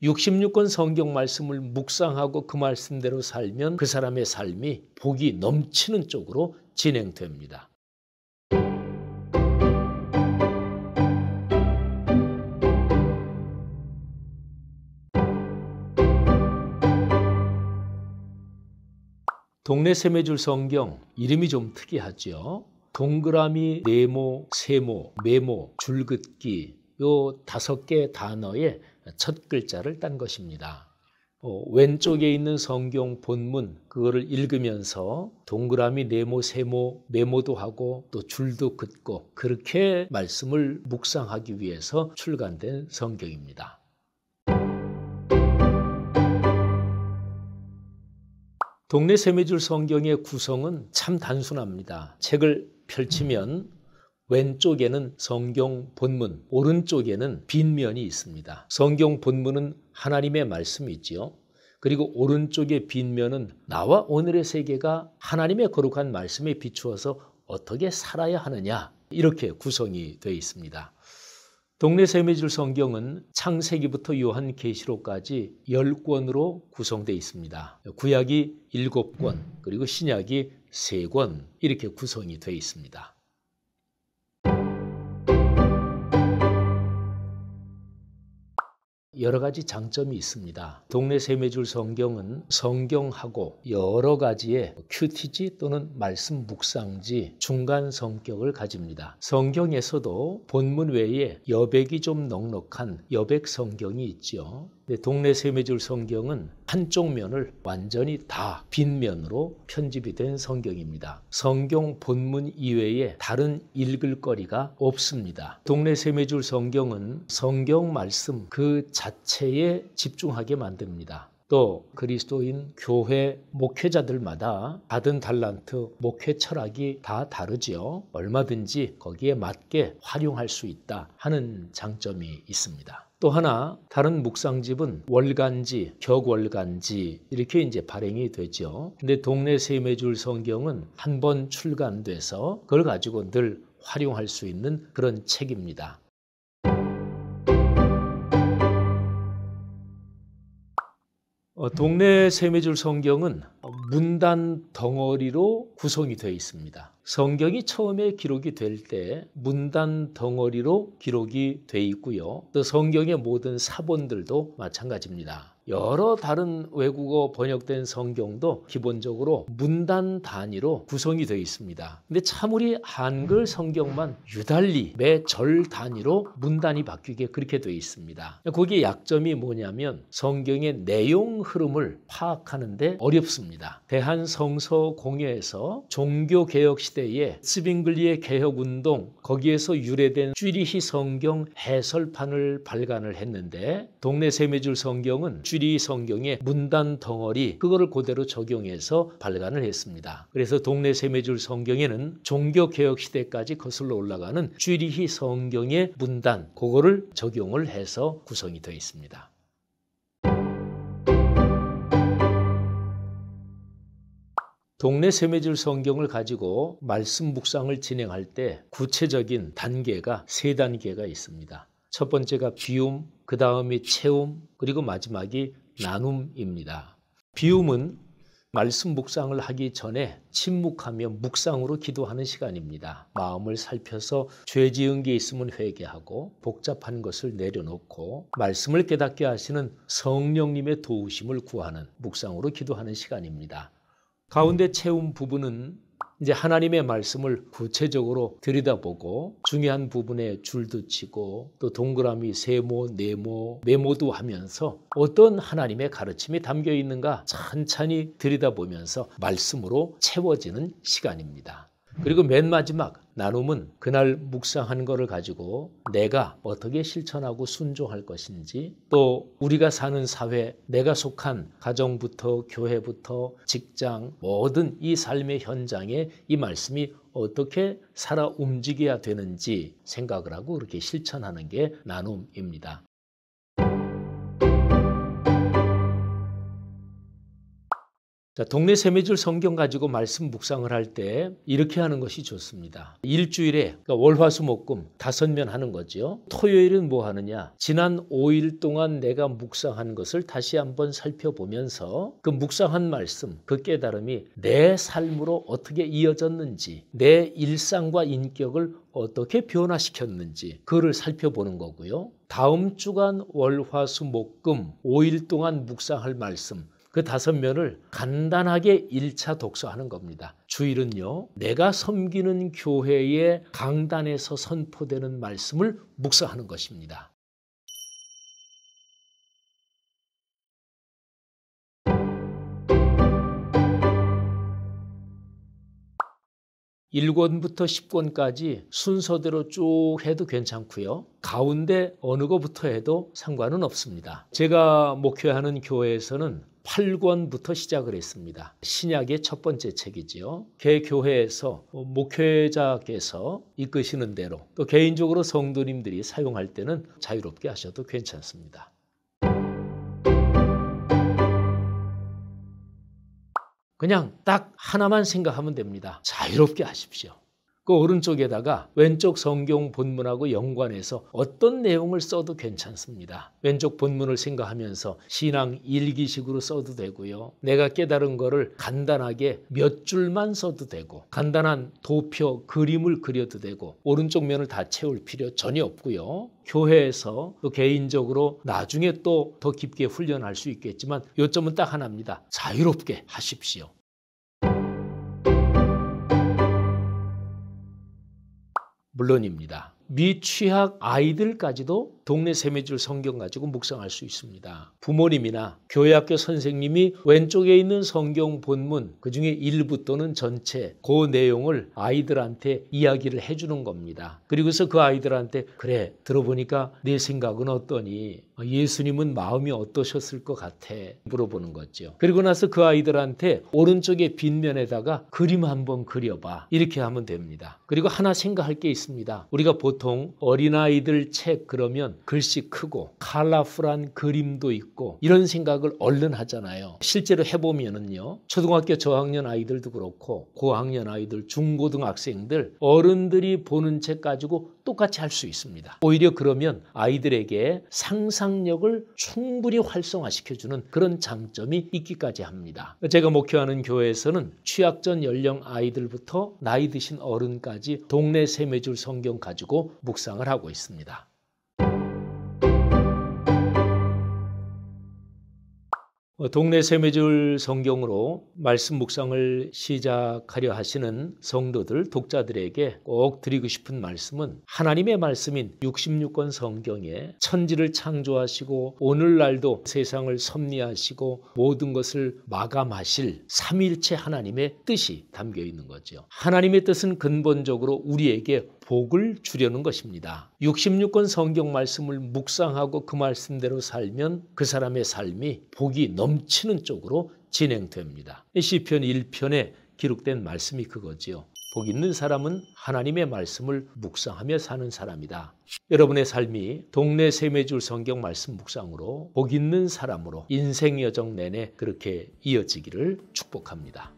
66권 성경 말씀을 묵상하고 그 말씀대로 살면 그 사람의 삶이 복이 넘치는 쪽으로 진행됩니다. 동네 샘매줄 성경 이름이 좀 특이하죠. 동그라미, 네모, 세모, 메모, 줄긋기 요 5개 단어의 첫 글자를 딴 것입니다. 왼쪽에 있는 성경 본문 그거를 읽으면서 동그라미, 네모, 세모, 메모도 하고 또 줄도 긋고 그렇게 말씀을 묵상하기 위해서 출간된 성경입니다. 동네 샘매줄 성경의 구성은 참 단순합니다. 책을 펼치면 왼쪽에는 성경 본문, 오른쪽에는 빈면이 있습니다. 성경 본문은 하나님의 말씀이 있지요. 그리고 오른쪽의 빈면은 나와 오늘의 세계가 하나님의 거룩한 말씀에 비추어서 어떻게 살아야 하느냐 이렇게 구성이 되어 있습니다. 동네 샘매줄 성경은 창세기부터 요한계시록까지 10권으로 구성되어 있습니다. 구약이 7권 그리고 신약이 3권 이렇게 구성이 되어 있습니다. 여러 가지 장점이 있습니다. 동네 샘매줄 성경은 성경하고 여러 가지의 큐티지 또는 말씀 묵상지 중간 성격을 가집니다. 성경에서도 본문 외에 여백이 좀 넉넉한 여백 성경이 있죠. 동네 샘매줄 성경은 한쪽 면을 완전히 다 빈면으로 편집이 된 성경입니다. 성경 본문 이외에 다른 읽을 거리가 없습니다. 동네 샘매줄 성경은 성경 말씀 그 자체에 집중하게 만듭니다. 또 그리스도인 교회 목회자들마다 받은 달란트, 목회 철학이 다 다르지요. 얼마든지 거기에 맞게 활용할 수 있다 하는 장점이 있습니다. 또 하나 다른 묵상집은 월간지, 격월간지 이렇게 이제 발행이 되죠. 근데 동네 샘매줄 성경은 한 번 출간돼서 그걸 가지고 늘 활용할 수 있는 그런 책입니다. 동네 샘매줄 성경은 문단 덩어리로 구성이 되어 있습니다. 성경이 처음에 기록이 될 때 문단 덩어리로 기록이 되어 있고요. 또 성경의 모든 사본들도 마찬가지입니다. 여러 다른 외국어 번역된 성경도 기본적으로 문단 단위로 구성이 되어 있습니다. 근데 참 우리 한글 성경만 유달리 매 절 단위로 문단이 바뀌게 그렇게 되어 있습니다. 거기에 약점이 뭐냐면 성경의 내용 흐름을 파악하는데 어렵습니다. 대한성서공회에서 종교개혁 시대에 스빙글리의 개혁운동 거기에서 유래된 쥐리히 성경 해설판을 발간을 했는데 동네 샘매줄 성경은 쥐리히 성경의 문단 덩어리 그거를 그대로 적용해서 발간을 했습니다. 그래서 동네 샘매줄 성경에는 종교개혁 시대까지 거슬러 올라가는 쥐리히 성경의 문단 그거를 적용을 해서 구성이 되어 있습니다. 동네 샘매줄 성경을 가지고 말씀 묵상을 진행할 때 구체적인 단계가 3단계가 있습니다. 첫 번째가 비움, 그 다음이 채움, 그리고 마지막이 나눔입니다. 비움은 말씀 묵상을 하기 전에 침묵하며 묵상으로 기도하는 시간입니다. 마음을 살펴서 죄 지은 게 있으면 회개하고 복잡한 것을 내려놓고 말씀을 깨닫게 하시는 성령님의 도우심을 구하는 묵상으로 기도하는 시간입니다. 가운데 채움 부분은 이제 하나님의 말씀을 구체적으로 들여다보고 중요한 부분에 줄도 치고 또 동그라미, 세모, 네모, 메모도 하면서 어떤 하나님의 가르침이 담겨 있는가 천천히 들여다보면서 말씀으로 채워지는 시간입니다. 그리고 맨 마지막 나눔은 그날 묵상한 거를 가지고 내가 어떻게 실천하고 순종할 것인지 또 우리가 사는 사회, 내가 속한 가정부터 교회부터 직장 모든 이 삶의 현장에 이 말씀이 어떻게 살아 움직여야 되는지 생각을 하고 그렇게 실천하는 게 나눔입니다. 자, 동네 세매줄 성경 가지고 말씀 묵상을 할 때 이렇게 하는 것이 좋습니다. 일주일에 그러니까 월화수목금 5면 하는 거죠. 토요일은 뭐 하느냐? 지난 5일 동안 내가 묵상한 것을 다시 한번 살펴보면서 그 묵상한 말씀, 그 깨달음이 내 삶으로 어떻게 이어졌는지, 내 일상과 인격을 어떻게 변화시켰는지 그거를 살펴보는 거고요. 다음 주간 월화수목금 5일 동안 묵상할 말씀, 그 5면을 간단하게 1차 독서하는 겁니다. 주일은요, 내가 섬기는 교회의 강단에서 선포되는 말씀을 묵상하는 것입니다. (1권부터) (10권까지) 순서대로 쭉 해도 괜찮고요. 가운데 어느 거부터 해도 상관은 없습니다. 제가 목회하는 교회에서는 8권부터 시작을 했습니다. 신약의 첫 번째 책이지요. 개교회에서 목회자께서 이끄시는 대로 또 개인적으로 성도님들이 사용할 때는 자유롭게 하셔도 괜찮습니다. 그냥 딱 하나만 생각하면 됩니다. 자유롭게 하십시오. 그 오른쪽에다가 왼쪽 성경 본문하고 연관해서 어떤 내용을 써도 괜찮습니다. 왼쪽 본문을 생각하면서 신앙 일기식으로 써도 되고요. 내가 깨달은 거를 간단하게 몇 줄만 써도 되고, 간단한 도표, 그림을 그려도 되고, 오른쪽 면을 다 채울 필요 전혀 없고요. 교회에서 또 개인적으로 나중에 또 더 깊게 훈련할 수 있겠지만 요점은 딱 하나입니다. 자유롭게 하십시오. 물론입니다. 미취학 아이들까지도 동네 세매줄 성경 가지고 묵상할 수 있습니다. 부모님이나 교회학교 선생님이 왼쪽에 있는 성경 본문 그중에 일부 또는 전체 그 내용을 아이들한테 이야기를 해주는 겁니다. 그리고서 그 아이들한테 그래 들어보니까 내 생각은 어떠니? 예수님은 마음이 어떠셨을 것 같아? 물어보는 거죠. 그리고 나서 그 아이들한테 오른쪽에 빈면에다가 그림 한번 그려봐. 이렇게 하면 됩니다. 그리고 하나 생각할 게 있습니다. 우리가 보통 어린아이들 책 그러면 글씨 크고 컬러풀한 그림도 있고 이런 생각을 얼른 하잖아요. 실제로 해보면은요. 초등학교 저학년 아이들도 그렇고 고학년 아이들, 중고등학생들, 어른들이 보는 책 가지고 똑같이 할 수 있습니다. 오히려 그러면 아이들에게 상상력을 충분히 활성화시켜주는 그런 장점이 있기까지 합니다. 제가 목회하는 교회에서는 취약전 연령 아이들부터 나이 드신 어른까지 동네 세매줄 성경 가지고 묵상을 하고 있습니다. 동네 세매줄 성경으로 말씀 묵상을 시작하려 하시는 성도들, 독자들에게 꼭 드리고 싶은 말씀은 하나님의 말씀인 66권 성경에 천지를 창조하시고 오늘날도 세상을 섭리하시고 모든 것을 마감하실 삼위일체 하나님의 뜻이 담겨 있는 거죠. 하나님의 뜻은 근본적으로 우리에게 복을 주려는 것입니다. 66권 성경 말씀을 묵상하고 그 말씀대로 살면 그 사람의 삶이 복이 넘치는 쪽으로 진행됩니다. 시편 1편에 기록된 말씀이 그거지요. 복 있는 사람은 하나님의 말씀을 묵상하며 사는 사람이다. 여러분의 삶이 동네 세매줄 성경 말씀 묵상으로 복 있는 사람으로 인생 여정 내내 그렇게 이어지기를 축복합니다.